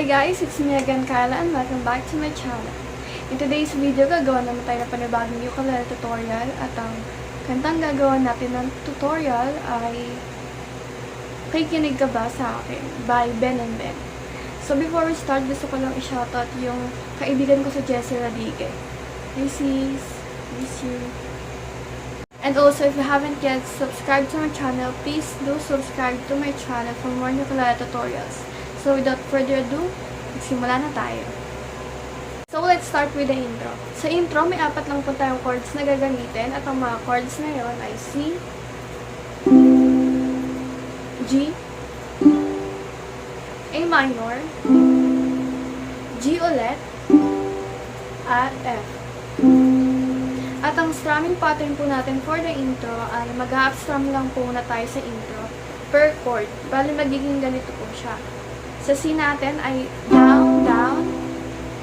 guys, it's me again, Kyla, and welcome back to my channel. In today's video, gagawa naman tayo ng panibagong ukulele tutorial at ang kantang gagawa natin ng tutorial ay Nakikinig Ka Ba Sa Akin by Ben&Ben. So before we start, gusto ko lang i-shoutout yung kaibigan ko sa Jessie Radique. Hey sis, miss you. And also, if you haven't yet subscribed to my channel, please do subscribe to my channel for more ukulele tutorials. So without further ado, magsimula na tayo. So let's start with the intro. Sa intro, may 4 lang po tayong chords na gagamitin at ang mga chords na yon ay C, G, A minor, G ulit, at F. At ang strumming pattern po natin for the intro ay mag-half strum lang po na tayo sa intro per chord. Bali magiging ganito po siya. Sa C natin ay down, down,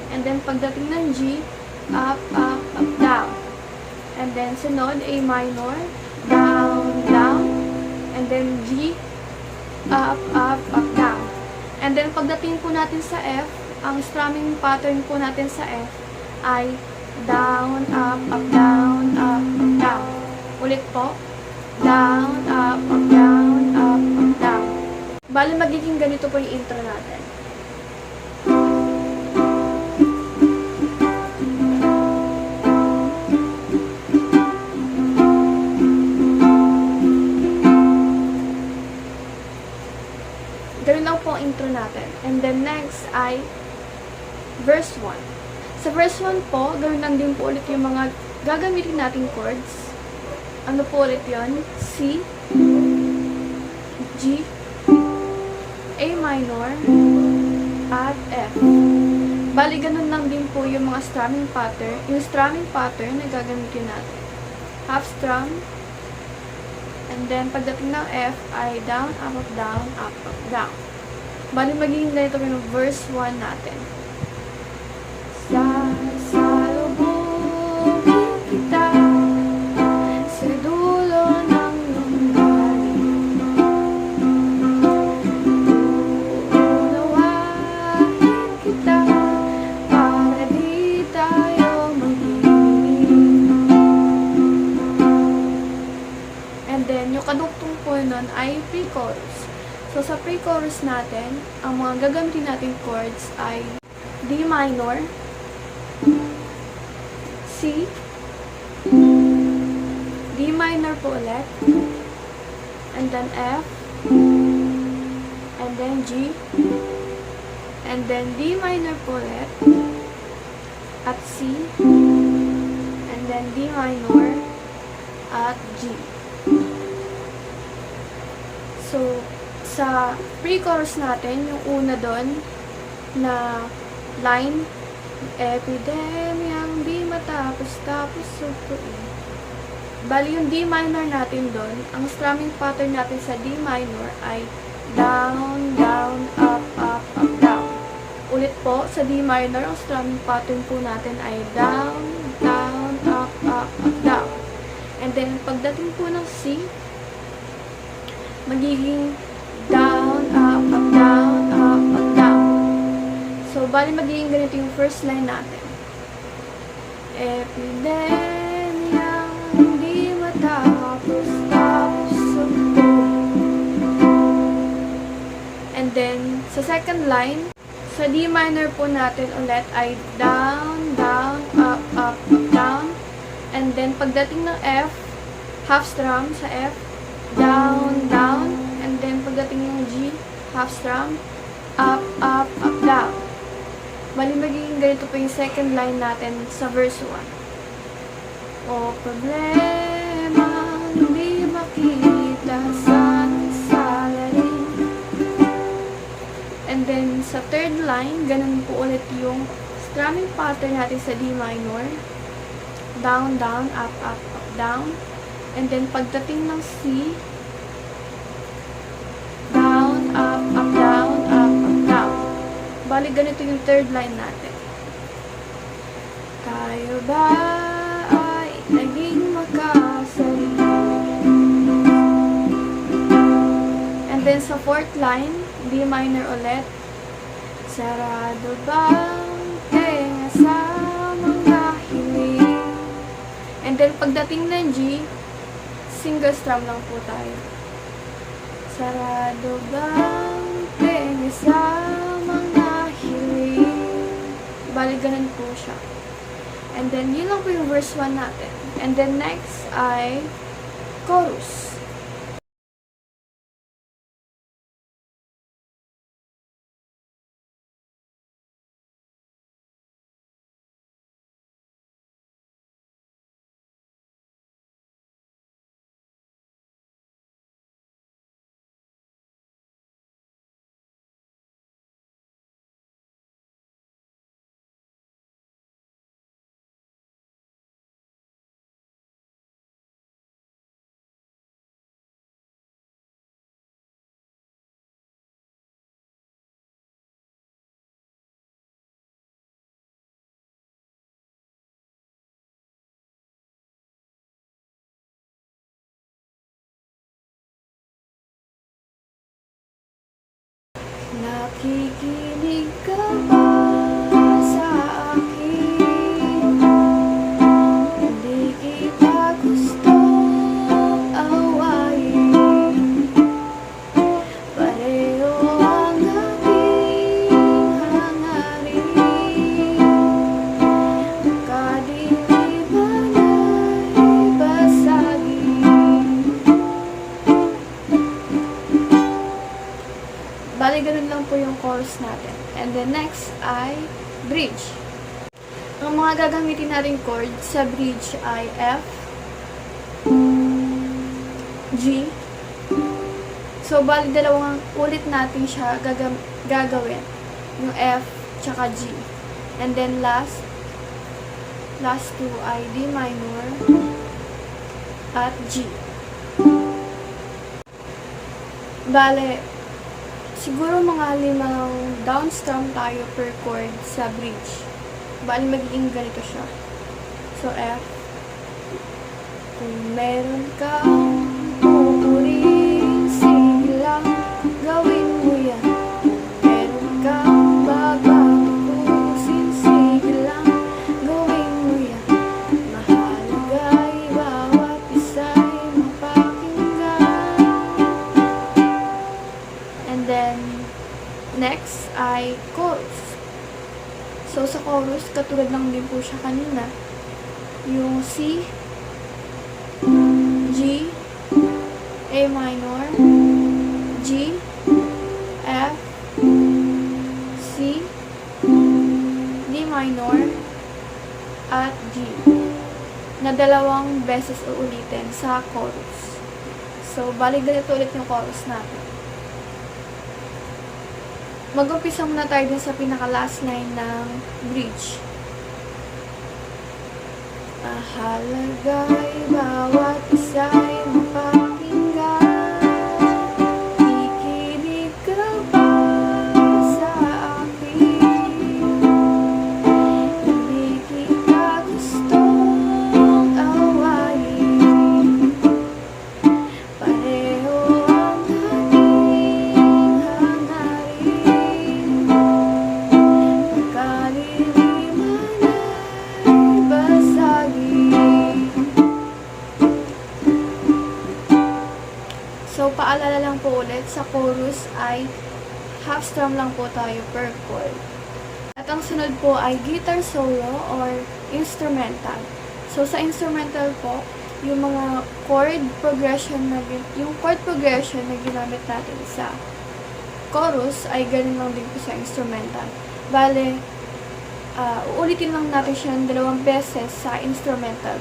and then pagdating ng G, up, up, up, down. And then sunod, A minor, down, down, and then G, up, up, up, down. And then pagdating po natin sa F, ang strumming pattern po natin sa F ay down, up, down, up, down. Ulit po, down, up, down, up, down. Bali, magiging ganito po yung intro natin. Ganun lang po ang intro natin. And then next ay verse 1. Sa verse 1 po, gawin lang din po ulit yung mga gagamitin nating chords. Ano po ulit yun? C, G, A minor, at F. Bali, ganun lang din po yung mga strumming pattern. Yung strumming pattern na gagamitin natin. Half strum, and then pagdating ng F ay down, up, down, up, down. Bali, magiging ganito yung verse 1 natin. Sasalubungin kita sa dulo ng lunggaling. Uunawain kita para di tayo mag-ibig. And then, yung kadugtong po nun ay pre-chorus. So, sa pre-chorus natin, ang mga gagamitin natin chords ay D minor, C, D minor po ulit, and then F, and then G, and then D minor po ulit, at C, and then D minor, at G. So, sa pre-chorus natin, yung una doon na line, epidemyang di matapos-tapos supuin. Bali, yung D minor natin doon, ang strumming pattern natin sa D minor ay down, down, up, up, up, down. Ulit po, sa D minor, ang strumming pattern po natin ay down, down, up, up, up, down. And then, pagdating po ng C, magiging down, up, down, up, down. So, bali magiging ganito yung first line natin. Epidemyang hindi matapos-tapos and then, sa second line, sa D minor po natin ulit ay down, down, up, up, down. And then, pagdating ng F, half strum sa F, down, down. And then, pagdating ng G, half strum, up, up, down. Bali, magiging ganito po yung second line natin sa verse 1. O problema, hindi makita sa salarin. And then, sa third line, ganun po ulit yung strumming pattern natin sa D minor. Down, down, up, down. And then, pagdating ng C, down, up, down, up, down. Bali, ganito yung third line natin. Tayo ba ay naging makasarili? And then sa fourth line, D minor ulit. Sarado bang tenga sa mga hiling. And then, pagdating ng G, single strum lang po tayo. Sarado bang tenga sa mga hiling. Bali, ganun po siya. And then, yun lang po yung verse 1 natin. And then, next ay chorus. Nakikinig ka ba sa akin? Hindi kita gustong awayin. Pareho ang ating hangarin. Makadiliman ay basagin. Bali, ganun lang po yung chorus natin. And then next ay bridge. Ang mga gagamitin natin chord sa bridge ay F, G. So, bali, dalawang ulit natin siya gagawin. Yung F, tsaka G. And then last two ay D minor at G. Bale, siguro mga 5 down strum tayo per chord sa bridge. Bali, magiging ganito siya. So, F. Kung meron kang pupurin, sige lang, gawin mo yan. Kung meron kang babatusin, sige lang, gawin mo yan. Mahalagay, bawat isa'y mapakinggan. And then, next ay chorus. So, sa chorus, katulad lang din po siya kanina. Yung C, G, A minor, G, F, C, D minor, at G. Na dalawang beses uulitin sa chorus. So, bali ganito ulit yung chorus natin. Mag-umpisa muna tayo din sa pinaka-last line ng bridge. Mahalagay bawat isa'y mapakinggan. Nakikinig ka ba sa akin? Hindi kita gustong awayin. Pareho ang ating hangarin. Magkaliliman ay basagin. So, paalala lang po ulit, sa chorus ay half strum lang po tayo per chord. At ang sunod po ay guitar solo or instrumental. So, sa instrumental po, yung mga chord progression na ginamit natin sa chorus ay ganun lang din po sa instrumental. Bale, uulitin lang natin siya 2 beses sa instrumental.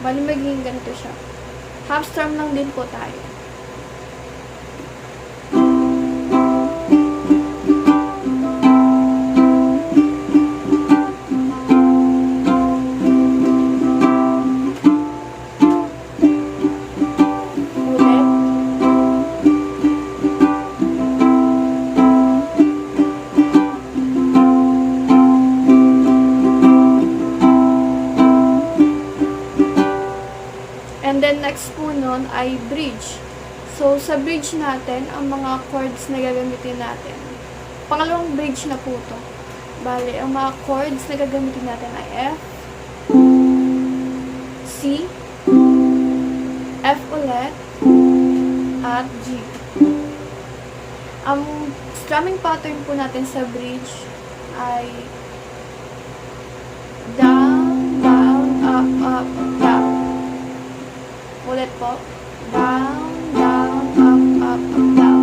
Bale, magiging ganito siya. Half strum lang din po tayo. And then, next po nun ay bridge. So, sa bridge natin, ang mga chords na gagamitin natin Pangalawang bridge na po to. Bale, ang mga chords na gagamitin natin ay F, C, F ulit, at G. Ang strumming pattern po natin sa bridge ay down, down, up, up, down. Ulit po. Down, down, up, up, up, down.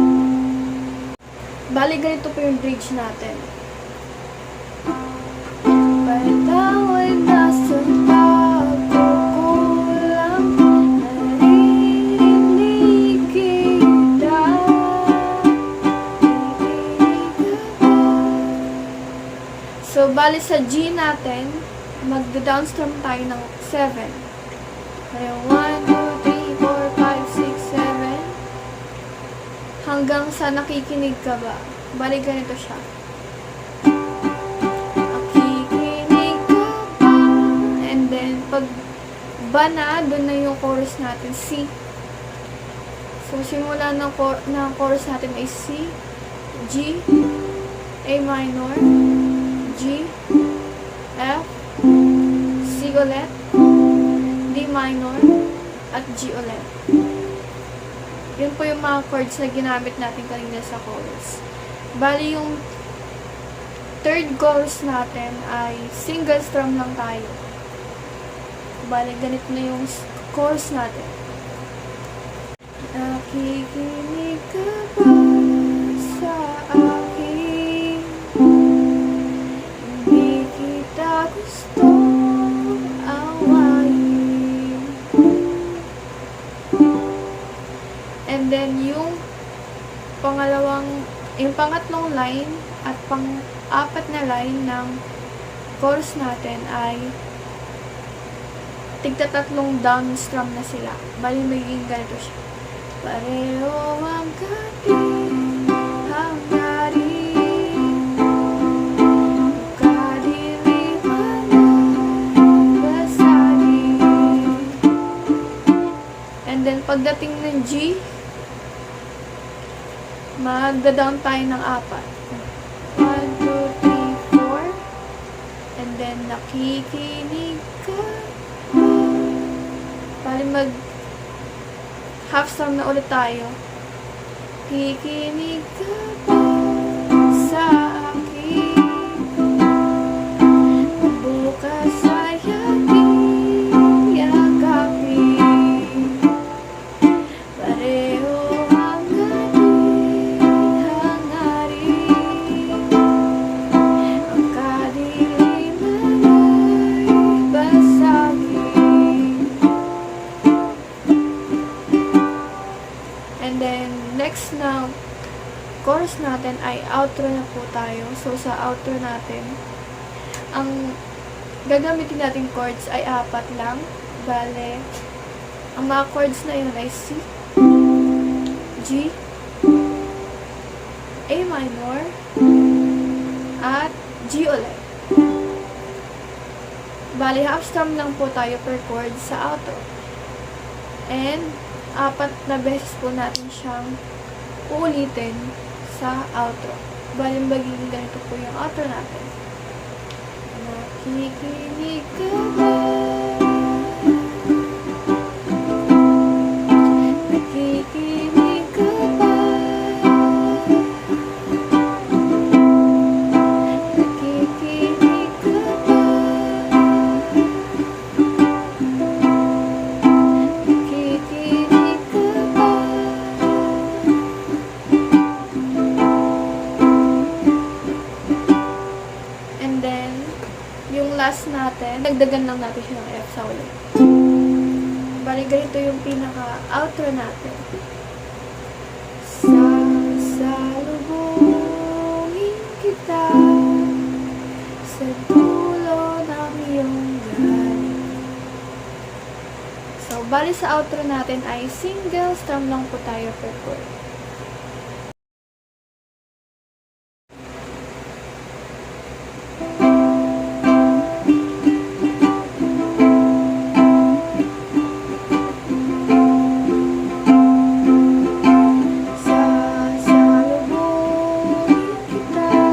Bali, ganito po yung bridge natin. Pagkaway nasa pagkukulang, naririnig kita. So, bali sa G natin, mag-downstrum tayo ng 7. Kaya 1, 2, 3, 4, 5, 6, 7. Hanggang sa nakikinig ka ba? Bali, ganito siya. Nakikinig ka ba? And then, pag ba na, doon na yung chorus natin, C. So, simula ng chorus natin ay C, G, A minor, G, F, C ulit, D minor, at G ulit. Yun po yung mga chords na ginamit natin kanina sa chorus. Bali, yung third chorus natin ay single strum lang tayo. Bali, ganito na yung chorus natin. Nakikinig ka ba sa akin? Hindi kita gusto awayin. And then, yung pangatlong line at pang-apat na line ng chorus natin ay tigtatatlong down strum na sila. Bali, magiging ganito siya. Pareho ang kating hangarin, kadiliman ay basagin. And then, pagdating ng G, magda-down tayo ng 4. 1, 2, 3, 4. And then, nakikinig ka. Bali, mag half strum na ulit tayo. Nakikinig ka ba sa akin? Bukas ay aking yakapin. Pareho ang ating hangarin. Ang kadiliman ay basagin. And then, next na chorus natin ay outro na po tayo. So, sa outro natin, ang gagamitin natin chords ay 4 lang. Bale, ang mga chords na yun ay C, G, A minor, at G ulit. Bale, half strum lang po tayo per chord sa outro. And, 4 na beses po natin siyang uulitin sa outro. Bali, magiging ganito po yung outro natin. Nakikinig ka ba? Nakikinig ka ba? Nakikinig ka ba? Nakikinig ka ba? And then, yung last natin, dagdagan lang natin siya ng F sa ulit. Bali, ganito yung pinaka-outro natin. Sasalubungin kita sa dulo ng iyong galing. So, bali sa outro natin ay single strum lang po tayo per chord. Sasalubungin kita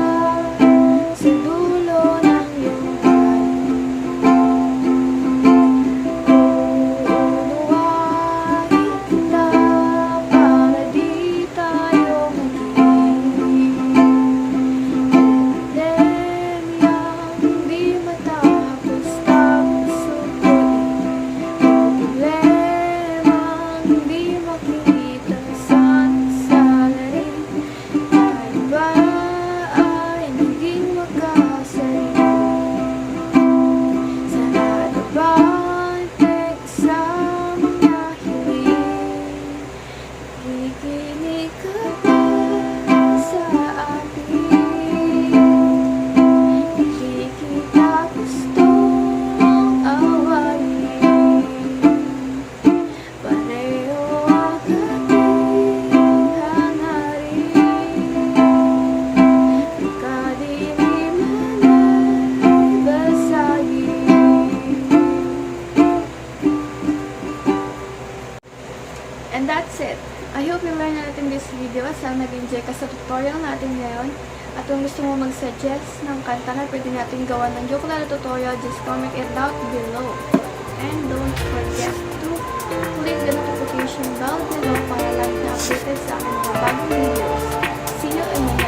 And that's it. I hope you learned natin this video. Sana nag-enjoy ka sa tutorial natin ngayon. At kung gusto mo mag-suggest ng kanta na pwede natin gawa ng ukulele tutorial, just comment it down below. And don't forget to click the notification bell below para lagi na updated sa aking mga bagong videos. See you in my